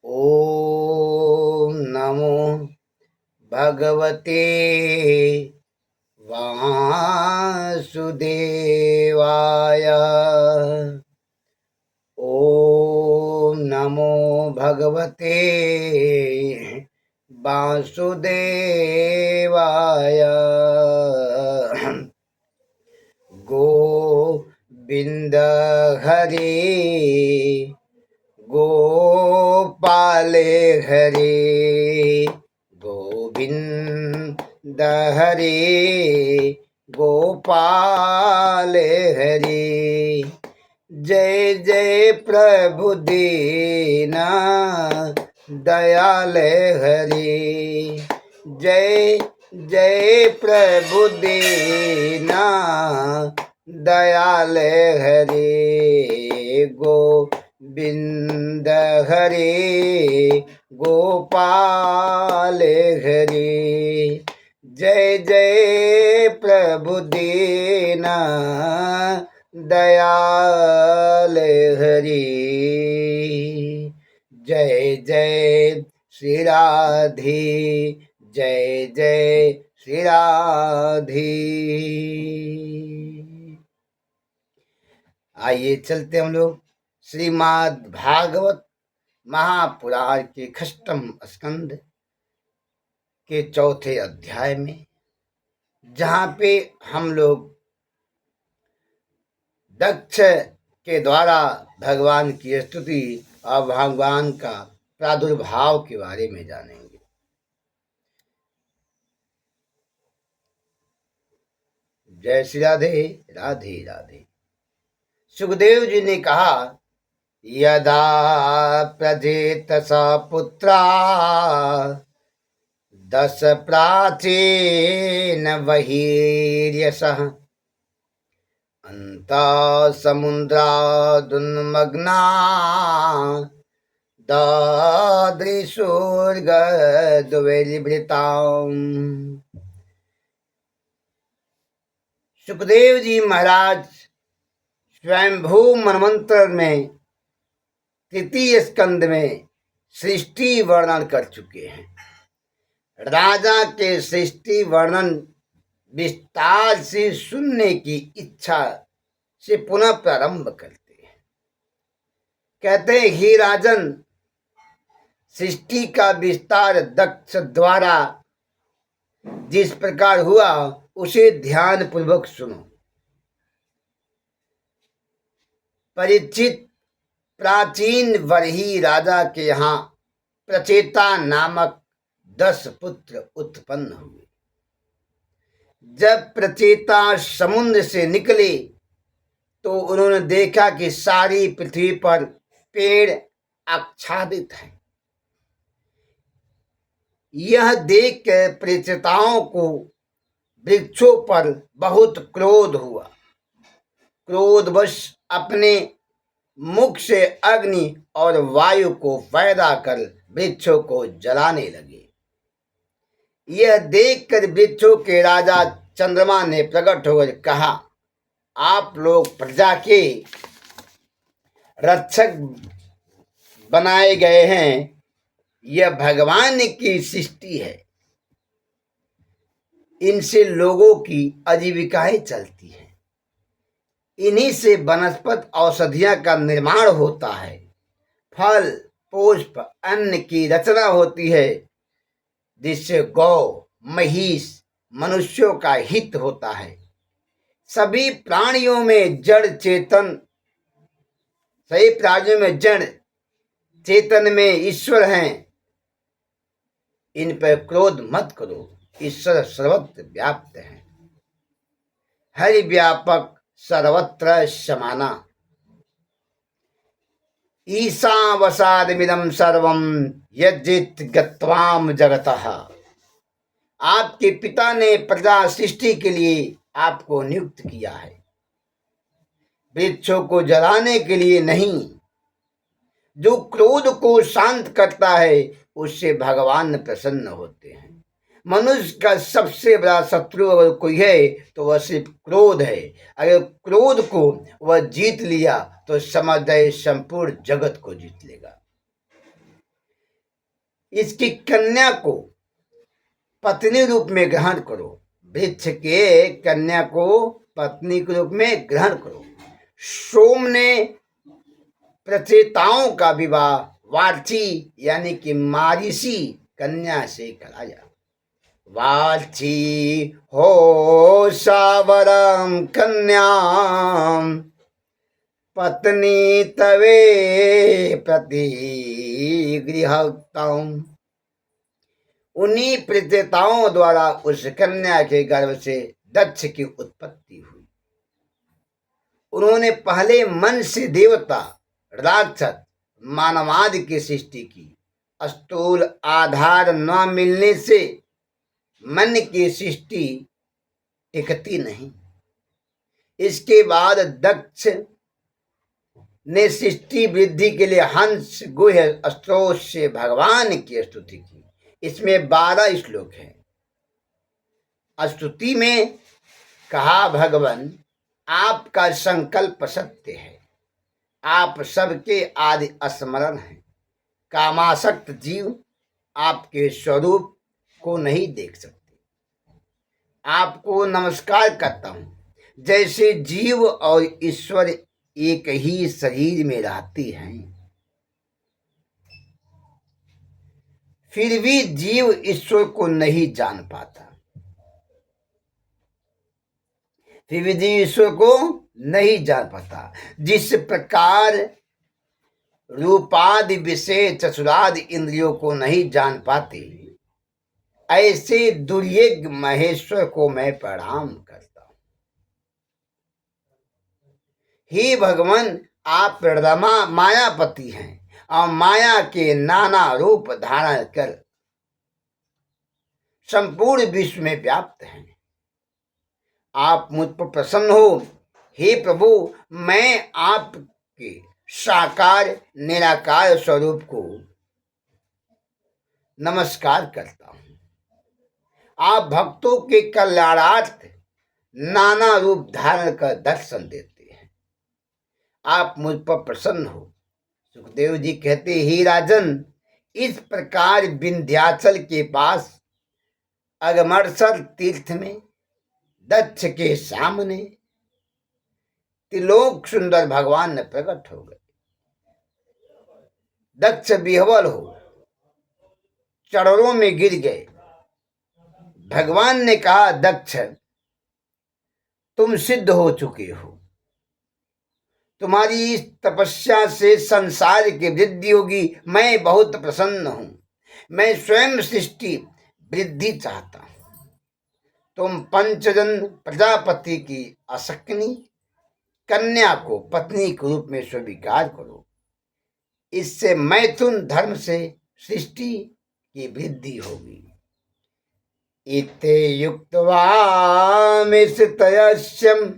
ॐ नमो भगवते वासुदेवाय। ॐ नमो भगवते वासुदेवाय। गोविंद हरे गोपाल हरे गोविंद हरे गोपाल हरे। जय जय प्रभु दीना दयाल हरे। जय जय प्रभु दीना दयाल हरे। गोविंद हरे गोपाल हरे। जय जय प्रभु दीना दयाल हरि। जय जय श्री राधे। जय जय श्री राधे। आइए चलते हम लोग श्रीमद् भागवत महापुराण के षष्ठम स्कंद के चौथे अध्याय में, जहाँ पे हम लोग दक्ष के द्वारा भगवान की स्तुति और भगवान का प्रादुर्भाव के बारे में जानेंगे। जय श्री राधे राधे राधे। सुखदेव जी ने कहा, यदा प्रजेत स पुत्रा 10 प्राचीन बहिर्यसः अन्ता समुद्रादुन्मग्ना दादृशुर्गद्वैर्भृताम्। सुखदेव जी महाराज स्वयंभू मनमंत्र में तृतीय स्कंद में सृष्टि वर्णन कर चुके हैं। राजा के सृष्टि वर्णन विस्तार से सुनने की इच्छा से पुनः प्रारंभ करते हैं। कहते हैं, हे राजन, सृष्टि का विस्तार दक्ष द्वारा जिस प्रकार हुआ उसे ध्यान पूर्वक सुनो। परीक्षित प्राचीन बरही राजा के यहाँ प्रचेता नामक 10 पुत्र उत्पन्न हुए। जब प्रचेता समुद्र से निकले तो उन्होंने देखा कि सारी पृथ्वी पर पेड़ आच्छादित हैं। यह देख कर प्रचेताओं को वृक्षों पर बहुत क्रोध हुआ। क्रोधवश अपने मुख से अग्नि और वायु को पैदा कर वृक्षों को जलाने लगे। यह देखकर वृक्षों के राजा चंद्रमा ने प्रकट होकर कहा, आप लोग प्रजा के रक्षक बनाए गए हैं। यह भगवान की सृष्टि है। इनसे लोगों की आजीविकाएं चलती हैं। इन्हीं से वनस्पत औषधियां का निर्माण होता है। फल पुष्प अन्न की रचना होती है, जिससे गौ महिष मनुष्यों का हित होता है। सभी प्राणियों में जड़ चेतन में ईश्वर हैं। इन पर क्रोध मत करो। ईश्वर सर्वत्र व्याप्त है। हरि व्यापक सर्वत्र समाना। ईशावसादमिदं सर्वं यज्जित गत्वाम जगतः। आपके पिता ने प्रजा सृष्टि के लिए आपको नियुक्त किया है, वृक्षों को जलाने के लिए नहीं। जो क्रोध को शांत करता है उससे भगवान प्रसन्न होते हैं। मनुष्य का सबसे बड़ा शत्रु अगर कोई है तो वह सिर्फ क्रोध है। अगर क्रोध को वह जीत लिया तो समझ संपूर्ण जगत को जीत लेगा। इसकी कन्या को पत्नी रूप में ग्रहण करो। वृक्ष के कन्या को पत्नी के रूप में ग्रहण करो। सोम ने प्रचेताओं का विवाह वार्ची यानी कि मारिसी कन्या से कराया। वार्ची हो सावरम कन्याम पत्नी तवे प्रति गृहतम। उन्हीं प्रचेताओं द्वारा उस कन्या के गर्भ से दक्ष की उत्पत्ति हुई। उन्होंने पहले मन से देवता, राक्षस, मानवादि की सृष्टि की। स्थूल आधार न मिलने से मन की सृष्टि टिकती नहीं। इसके बाद दक्ष ने सृष्टि वृद्धि के लिए हंस गुह्य स्त्रोत से भगवान की स्तुति की। इसमें 12 श्लोक हैं। स्तुति में कहा, भगवान आपका संकल्प सत्य है, आप सबके आदि स्मरण हैं। कामासक्त जीव आपके स्वरूप को नहीं देख सकते। आपको नमस्कार करता हूं। जैसे जीव और ईश्वर एक ही शरीर में रहती हैं, फिर भी जीव ईश्वर को नहीं जान पाता। फिर भी जीव ईश्वर को नहीं जान पाता। जिस प्रकार रूपादि विषय चतुरादि इंद्रियों को नहीं जान पाते, ऐसे दुर्यज्ञ महेश्वर को मैं प्रणाम करता हूं। हे भगवान, आप प्रदमा मायापति हैं और माया के नाना रूप धारण कर संपूर्ण विश्व में व्याप्त हैं। आप मुझ पर प्रसन्न हो। हे प्रभु, मैं आपके साकार निराकार स्वरूप को नमस्कार करता हूं। आप भक्तों के कल्याणार्थ नाना रूप धारण कर दर्शन देते हैं। आप मुझ पर प्रसन्न हो। सुखदेव जी कहते, हे राजन, इस प्रकार विंध्याचल के पास अगमरसर तीर्थ में दक्ष के सामने त्रिलोक सुंदर भगवान ने प्रकट हो गए। दक्ष विह्वल हो चरणों में गिर गए। भगवान ने कहा, दक्ष, तुम सिद्ध हो चुके हो। तुम्हारी इस तपस्या से संसार की वृद्धि होगी। मैं बहुत प्रसन्न हूं। मैं स्वयं सृष्टि वृद्धि चाहता हूं। तुम पंचजन प्रजापति की असक्नी कन्या को पत्नी के रूप में स्वीकार करो। इससे मैथुन धर्म से सृष्टि की वृद्धि होगी। इते युक्त्वा मिश्रितयस्यं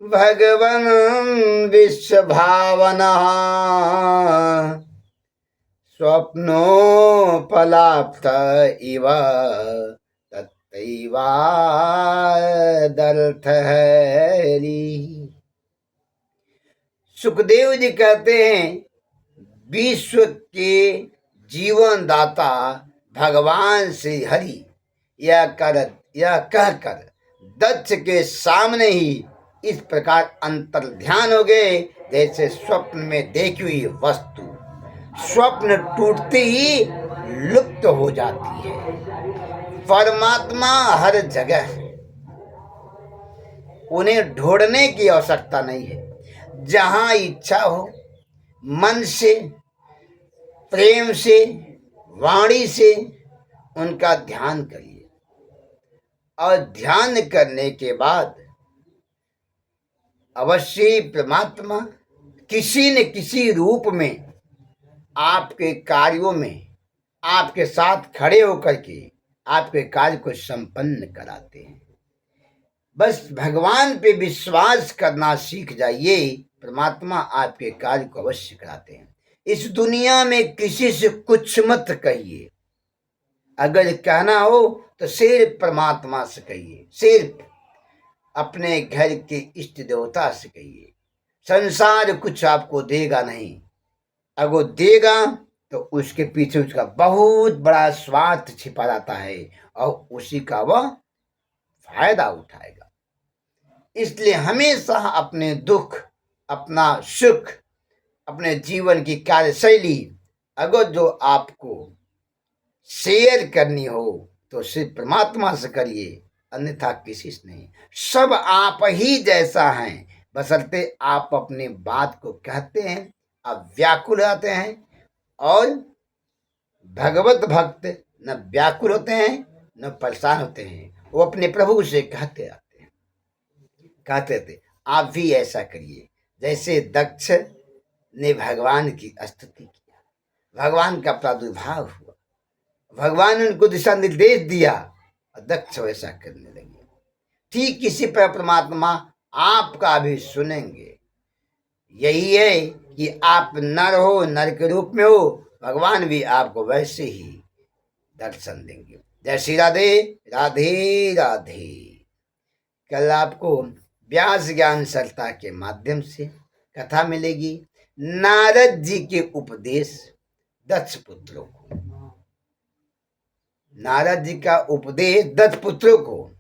भगवन् विश्वभावनः स्वप्नोपलाप्त इव तत्तैवादर्थ हरि। सुखदेव जी कहते हैं, विश्व के जीवन दाता भगवान श्री हरि यह कहकर दक्ष के सामने ही इस प्रकार अंतर ध्यान हो गए, जैसे स्वप्न में देखी हुई वस्तु स्वप्न टूटते ही लुप्त हो जाती है। परमात्मा हर जगह है। उन्हें ढूंढने की आवश्यकता नहीं है। जहां इच्छा हो, मन से, प्रेम से, वाणी से उनका ध्यान करिए। और ध्यान करने के बाद अवश्य परमात्मा किसी न किसी रूप में आपके कार्यों में आपके साथ खड़े होकर के आपके कार्य को संपन्न कराते हैं। बस भगवान पे विश्वास करना सीख जाइए, परमात्मा आपके कार्य को अवश्य कराते हैं। इस दुनिया में किसी से कुछ मत कहिए। अगर कहना हो तो सिर्फ परमात्मा से कहिए, सिर्फ अपने घर के इष्ट देवता से कहिए। संसार कुछ आपको देगा नहीं। अगर देगा तो उसके पीछे उसका बहुत बड़ा स्वार्थ छिपा रहता है और उसी का वह फायदा उठाएगा। इसलिए हमेशा अपने दुख, अपना सुख, अपने जीवन की कार्यशैली अगर जो आपको शेयर करनी हो तो सिर्फ परमात्मा से करिए, अन्यथा किसी से नहीं। सब आप ही जैसा हैं, बशर्ते आप अपनी बात को कहते हैं, आप व्याकुल रहते हैं। और भगवत भक्त न व्याकुल होते हैं न परेशान होते हैं, वो अपने प्रभु से कहते आते हैं। कहते थे आप भी ऐसा करिए जैसे दक्ष ने भगवान की स्तुति किया, भगवान का प्रादुर्भाव हुआ, भगवान ने उनको दिशा निर्देश दिया और दक्ष वैसा करने लगे। ठीक इसी पर परमात्मा आपका भी सुनेंगे। यही है कि आप नर हो, नर के रूप में हो, भगवान भी आपको वैसे ही दर्शन देंगे। जय श्री राधे राधे राधे। कल आपको व्यास ज्ञान सरिता के माध्यम से कथा मिलेगी नारद जी के उपदेश दक्ष पुत्रों को। नारद जी का उपदेश दक्ष पुत्रों को,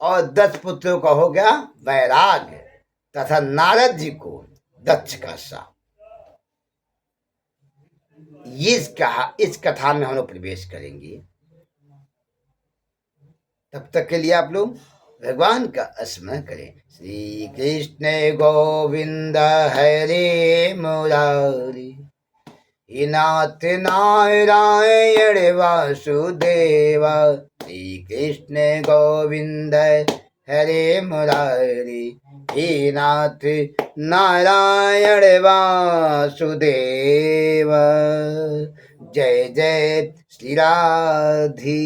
और दक्ष पुत्रों का हो गया वैराग्य, तथा नारद जी को दक्ष का शाप। इस कथा में हम लोग प्रवेश करेंगे। तब तक के लिए आप लोग भगवान का स्मरण करें। श्री कृष्ण गोविंद हरे मुरारी, हे नाथ नारायण वासुदेवा। श्री कृष्ण गोविंद हरे मुरारी, हे नाथ नारायण वासुदेव। जय जय श्री राधे।